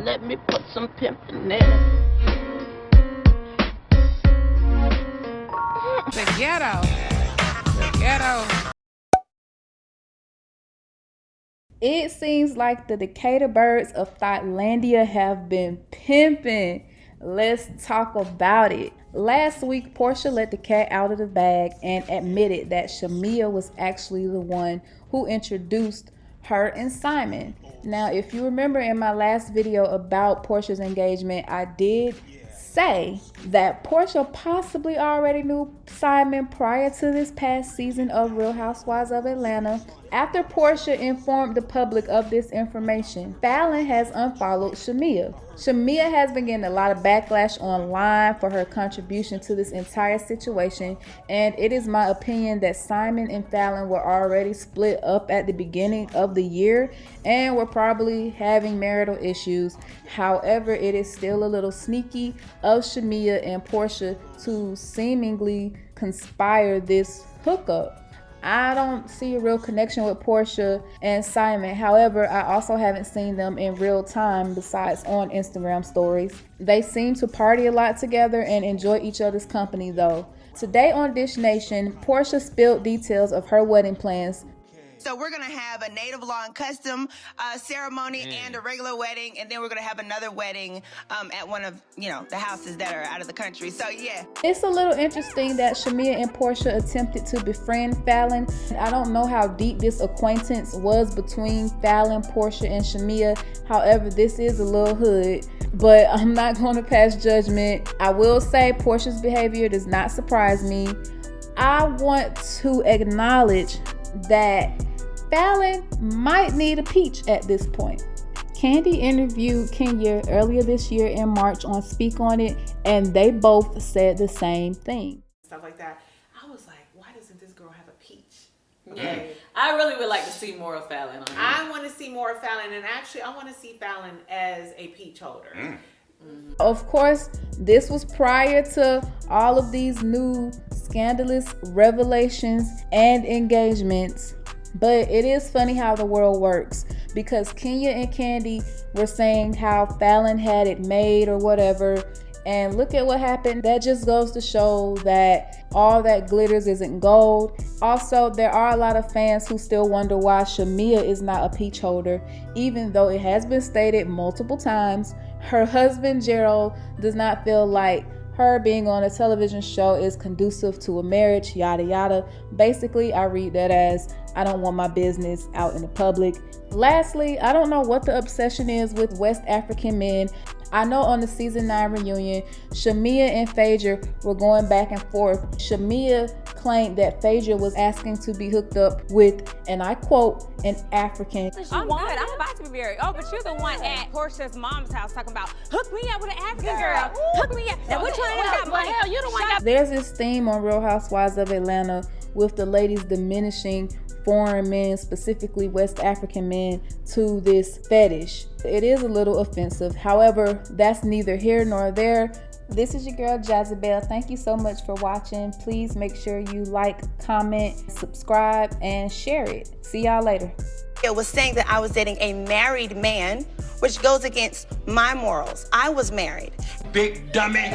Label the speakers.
Speaker 1: let me put some pimpin' in it.
Speaker 2: The ghetto. The ghetto.
Speaker 3: It seems like the Decatur birds of Thailandia have been pimping. Let's talk about it. Last week, Porsha let the cat out of the bag and admitted that Shamea was actually the one who introduced her and Simon. Now, if you remember in my last video about Porsha's engagement, I did say that Porsha possibly already knew Simon prior to this past season of Real Housewives of Atlanta. After Porsha informed the public of this information, Falynn has unfollowed Shamea. Shamea has been getting a lot of backlash online for her contribution to this entire situation, and it is my opinion that Simon and Falynn were already split up at the beginning of the year and were probably having marital issues. However, it is still a little sneaky of Shamea and Porsha to seemingly conspire this hookup. I don't see a real connection with Porsha and Simon. However, I also haven't seen them in real time besides on Instagram stories. They seem to party a lot together and enjoy each other's company though. Today on Dish Nation, Porsha spilled details of her wedding plans.
Speaker 4: So we're going to have a native law and custom ceremony and a regular wedding. And then we're going to have another wedding at one of, the houses that are out of the country. So, yeah.
Speaker 3: It's a little interesting that Shamea and Porsha attempted to befriend Falynn. I don't know how deep this acquaintance was between Falynn, Porsha, and Shamea. However, this is a little hood. But I'm not going to pass judgment. I will say Porsha's behavior does not surprise me. I want to acknowledge that Falynn might need a peach at this point. Kandi interviewed Kenyan earlier this year in March on Speak On It, and they both said the same thing.
Speaker 5: Stuff like that. I was like, why doesn't this girl have a peach?
Speaker 6: Yeah, I really would like to see more of Falynn on here.
Speaker 5: I want to see more of Falynn, and actually I want to see Falynn as a peach holder.
Speaker 3: Of course, this was prior to all of these new scandalous revelations and engagements. But it is funny how the world works, because Kenya and Kandi were saying how Falynn had it made or whatever, and look at what happened. That just goes to show that all that glitters isn't gold. Also, there are a lot of fans who still wonder why Shamea is not a peach holder, even though it has been stated multiple times her husband Gerald does not feel like her being on a television show is conducive to a marriage, yada yada. Basically, I read that as, I don't want my business out in the public. Lastly, I don't know what the obsession is with West African men. I know on the season 9 reunion, Shamea and Phaedra were going back and forth. Shamea claimed that Phaedra was asking to be hooked up with, and I quote, an African.
Speaker 7: I'm good. I'm about to be married. Oh, but you're the one at Porsha's mom's house talking about, hook me up with an African girl. Hook me up. Now, which one got money? Hell, you the one got.
Speaker 3: There's this theme on Real Housewives of Atlanta with the ladies diminishing foreign men, specifically West African men, to this fetish. It is a little offensive. However, that's neither here nor there. This is your girl Jazabelle. Thank you so much for watching. Please make sure you like, comment, subscribe, and share it. See y'all later.
Speaker 4: It was saying that I was dating a married man, which goes against my morals. I was married.
Speaker 8: Big dummy.